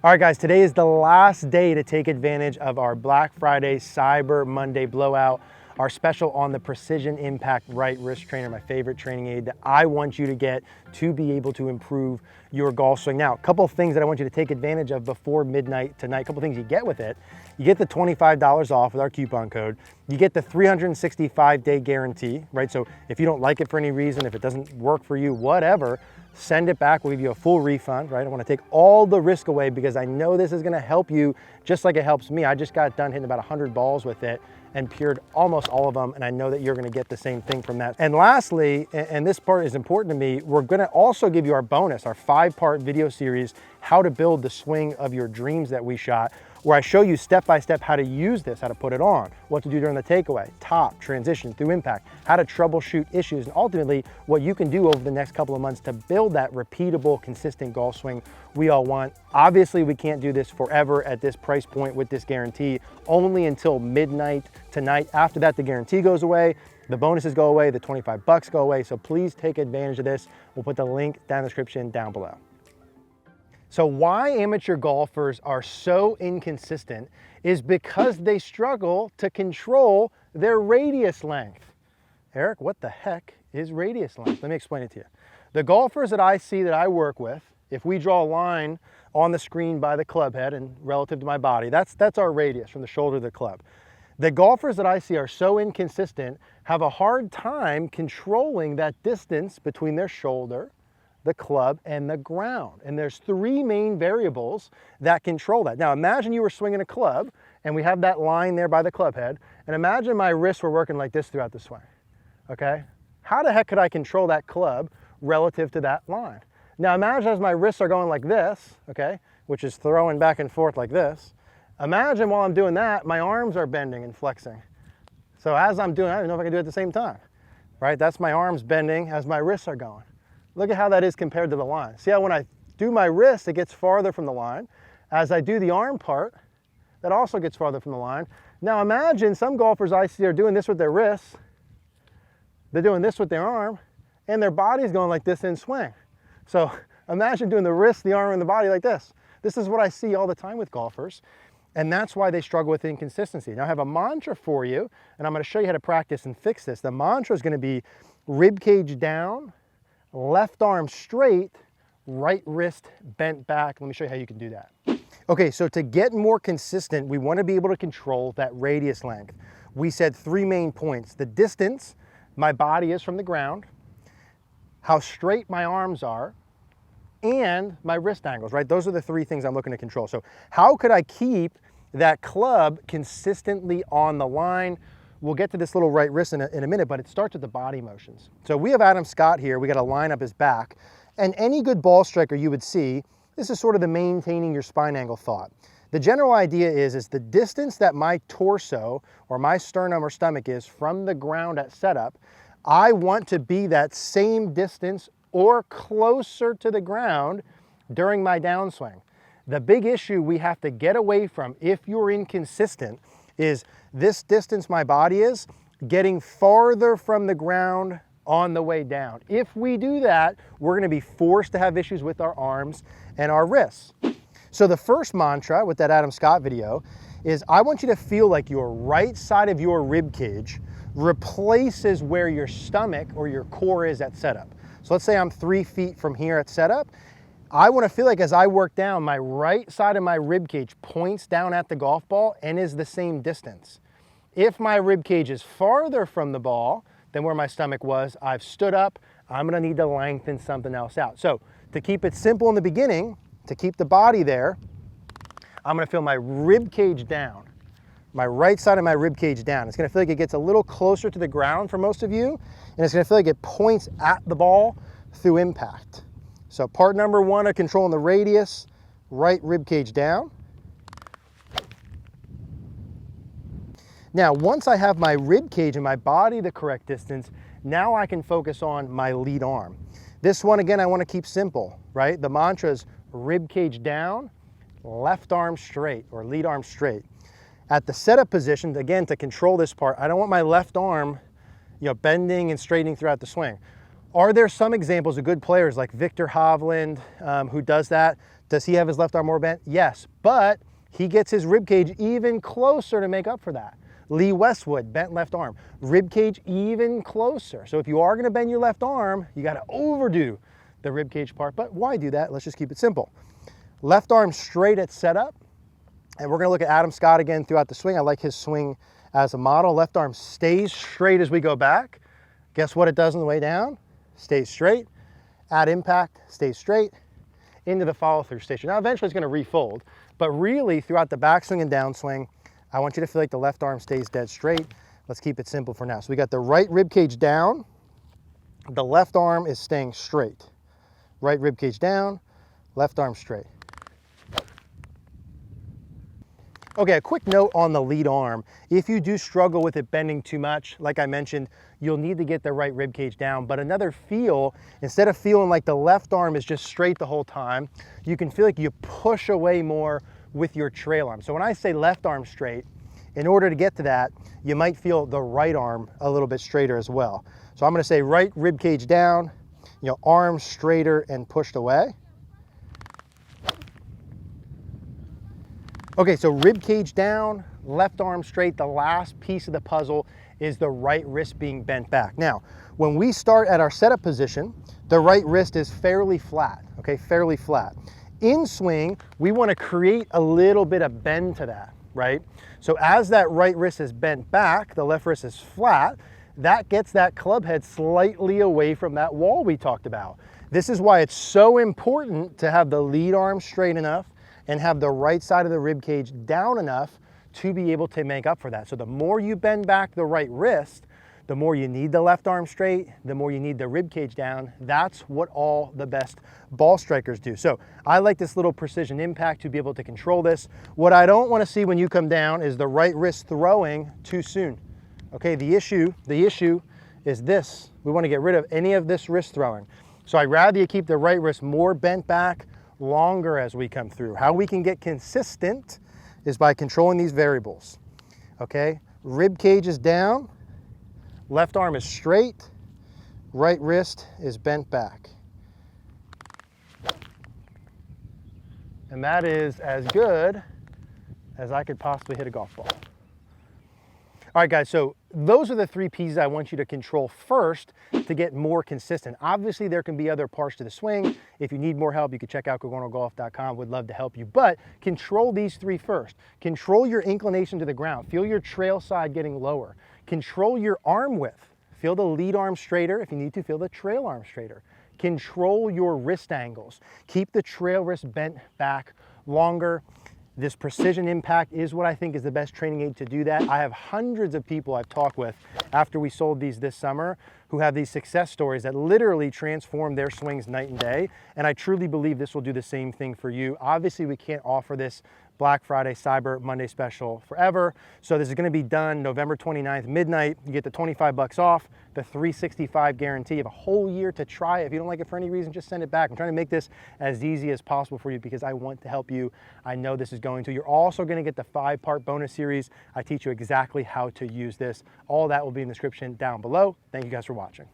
All right, guys, today is the last day to take advantage of our Black Friday, Cyber Monday blowout, our special on the Precision Impact Right Wrist Trainer, my favorite training aid that I want you to get to be able to improve your golf swing. Now, a couple of things that I want you to take advantage of before midnight tonight, a couple of things you get with it. You get the $25 off with our coupon code. You get the 365-day guarantee, right? So if you don't like it for any reason, if it doesn't work for you, whatever, send it back. We'll give you a full refund, right? I want to take all the risk away because I know this is going to help you just like it helps me. I just got done hitting about 100 balls with it and pured almost all of them, and I know that you're going to get the same thing from that. And lastly, and this part is important to me, we're going to also give you our bonus, our 5-part video series, How to Build the Swing of Your Dreams that we shot, where I show you step-by-step how to use this, how to put it on, what to do during the takeaway, top, transition, through impact, how to troubleshoot issues, and ultimately what you can do over the next couple of months to build that repeatable, consistent golf swing we all want. Obviously, we can't do this forever at this price point with this guarantee, only until midnight tonight. After that, the guarantee goes away, the bonuses go away, the 25 bucks go away, so please take advantage of this. We'll put the link down in the description down below. So why amateur golfers are so inconsistent is because they struggle to control their radius length. Eric, what the heck is radius length? Let me explain it to you. The golfers that I see that I work with, if we draw a line on the screen by the club head and relative to my body, that's our radius from the shoulder to the club. The golfers that I see are so inconsistent, have a hard time controlling that distance between their shoulder, the club, and the ground. And there's 3 main variables that control that. Now imagine you were swinging a club and we have that line there by the club head, and imagine my wrists were working like this throughout the swing, okay? How the heck could I control that club relative to that line? Now imagine as my wrists are going like this, okay, which is throwing back and forth like this. Imagine while I'm doing that, my arms are bending and flexing. So as I'm doing, I don't know if I can do it at the same time, right? That's my arms bending as my wrists are going. Look at how that is compared to the line. See how when I do my wrist, it gets farther from the line. As I do the arm part, that also gets farther from the line. Now imagine some golfers I see are doing this with their wrists, they're doing this with their arm, and their body's going like this in swing. So imagine doing the wrist, the arm, and the body like this. This is what I see all the time with golfers, and that's why they struggle with inconsistency. Now I have a mantra for you, and I'm going to show you how to practice and fix this. The mantra is going to be rib cage down, left arm straight, right wrist bent back. Let me show you how you can do that. Okay, so to get more consistent, we want to be able to control that radius length. We said 3 main points: the distance my body is from the ground, how straight my arms are, and my wrist angles, right? Those are the 3 things I'm looking to control. So how could I keep that club consistently on the line? We'll get to this little right wrist in a minute, but it starts with the body motions. So we have Adam Scott here. We got to line up his back. And any good ball striker you would see, this is sort of the maintaining your spine angle thought. The general idea is the distance that my torso or my sternum or stomach is from the ground at setup, I want to be that same distance or closer to the ground during my downswing. The big issue we have to get away from if you're inconsistent is this distance my body is getting farther from the ground on the way down. If we do that, we're going to be forced to have issues with our arms and our wrists. So the first mantra with that Adam Scott video is I want you to feel like your right side of your rib cage replaces where your stomach or your core is at setup. So let's say I'm 3 feet from here at setup. I want to feel like as I work down, my right side of my rib cage points down at the golf ball and is the same distance. If my rib cage is farther from the ball than where my stomach was, I've stood up, I'm going to need to lengthen something else out. So to keep it simple in the beginning, to keep the body there, I'm going to feel my rib cage down, my right side of my rib cage down. It's going to feel like it gets a little closer to the ground for most of you, and it's going to feel like it points at the ball through impact. So part number 1 of controlling the radius, right rib cage down. Now, once I have my rib cage and my body the correct distance, now I can focus on my lead arm. This one, again, I want to keep simple, right? The mantra is rib cage down, left arm straight, or lead arm straight. At the setup position, again, to control this part, I don't want my left arm, bending and straightening throughout the swing. Are there some examples of good players like Victor Hovland who does that? Does he have his left arm more bent? Yes, but he gets his rib cage even closer to make up for that. Lee Westwood, bent left arm, rib cage even closer. So if you are gonna bend your left arm, you gotta overdo the rib cage part, but why do that? Let's just keep it simple. Left arm straight at setup, and we're gonna look at Adam Scott again throughout the swing. I like his swing as a model. Left arm stays straight as we go back. Guess what it does on the way down? Stays straight. At impact, stays straight. Into the follow through station. Now eventually it's gonna refold, but really throughout the backswing and downswing, I want you to feel like the left arm stays dead straight. Let's keep it simple for now. So we got the right rib cage down, the left arm is staying straight. Right rib cage down, left arm straight. Okay, a quick note on the lead arm. If you do struggle with it bending too much, like I mentioned, you'll need to get the right rib cage down. But another feel, instead of feeling like the left arm is just straight the whole time, you can feel like you push away more with your trail arm. So when I say left arm straight, in order to get to that, you might feel the right arm a little bit straighter as well. So I'm gonna say right rib cage down, arm straighter and pushed away. Okay, so rib cage down, left arm straight. The last piece of the puzzle is the right wrist being bent back. Now, when we start at our setup position, the right wrist is fairly flat, okay, fairly flat. In swing, we want to create a little bit of bend to that, right? So as that right wrist is bent back, the left wrist is flat, that gets that club head slightly away from that wall we talked about. This is why it's so important to have the lead arm straight enough and have the right side of the rib cage down enough to be able to make up for that. So the more you bend back the right wrist, the more you need the left arm straight, the more you need the rib cage down. That's what all the best ball strikers do. So I like this little precision impact to be able to control this. What I don't want to see when you come down is the right wrist throwing too soon. Okay, the issue is this. We want to get rid of any of this wrist throwing. So I'd rather you keep the right wrist more bent back longer as we come through. How we can get consistent is by controlling these variables. Okay, rib cage is down, left arm is straight, right wrist is bent back. And that is as good as I could possibly hit a golf ball. All right, guys, so those are the three pieces I want you to control first to get more consistent. Obviously, there can be other parts to the swing. If you need more help, you can check out cogornogolf.com. Would love to help you, but control these three first. Control your inclination to the ground. Feel your trail side getting lower. Control your arm width. Feel the lead arm straighter. If you need to, feel the trail arm straighter. Control your wrist angles. Keep the trail wrist bent back longer. This precision impact is what I think is the best training aid to do that. I have hundreds of people I've talked with after we sold these this summer who have these success stories that literally transform their swings night and day. And I truly believe this will do the same thing for you. Obviously, we can't offer this Black Friday, Cyber Monday special forever. So this is gonna be done November 29th, midnight. You get the 25 bucks off, the 365 guarantee. You have a whole year to try it. If you don't like it for any reason, just send it back. I'm trying to make this as easy as possible for you because I want to help you. I know this is going to. You're also gonna get the 5-part bonus series. I teach you exactly how to use this. All that will be in the description down below. Thank you guys for watching.